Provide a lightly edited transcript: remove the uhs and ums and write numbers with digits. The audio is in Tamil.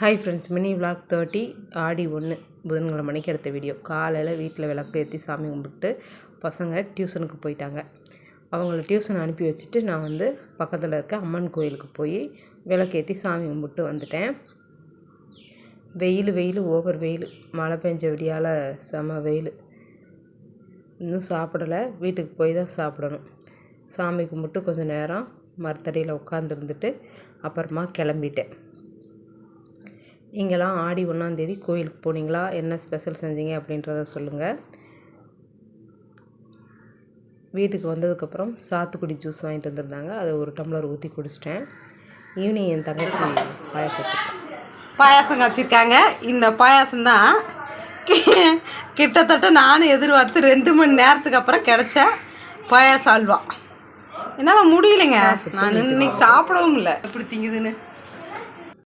ஹாய் ஃப்ரெண்ட்ஸ், மினி விளாக் 30 ஆடி 1 புதன்கிழமை மணிக்கு எடுத்த வீடியோ. காலையில் வீட்டில் விளக்கு ஏற்றி சாமி கும்பிட்டு பசங்க டியூஷனுக்கு போயிட்டாங்க. அவங்கள டியூஷன் அனுப்பி வச்சுட்டு நான் பக்கத்தில் இருக்க அம்மன் கோயிலுக்கு போய் விளக்கேற்றி சாமி கும்பிட்டு வந்துட்டேன். வெயில் ஓவர் வெயில், மழை பெஞ்ச விடியால் செம வெயில். இன்னும் சாப்பிடலை, வீட்டுக்கு போய் தான் சாப்பிடணும். சாமி கும்பிட்டு கொஞ்சம் நேரம் மரத்தடியில் உட்காந்துருந்துட்டு அப்புறமா கிளம்பிட்டேன். நீங்களாம் ஆடி 1ஆம் தேதி கோயிலுக்கு போனீங்களா? என்ன ஸ்பெஷல் செஞ்சீங்க அப்படின்றத சொல்லுங்கள். வீட்டுக்கு வந்ததுக்கப்புறம் சாத்துக்குடி ஜூஸ் வாங்கிட்டு வந்திருந்தாங்க. அதை ஒரு டம்ளர் ஊற்றி குடிச்சிட்டேன். ஈவினிங் என் தங்கச்சி பாயாசம் காய்ச்சிருக்காங்க. இந்த பாயாசம் தான் கிட்டத்தட்ட நானும் எதிர்பார்த்து 2 மணி நேரத்துக்கு அப்புறம் கிடைச்ச பாயாசம் அல்வா. என்னால் முடியலைங்க, நான் இன்னைக்கு சாப்பிடவும் இல்லை. எப்படி திங்குதுன்னு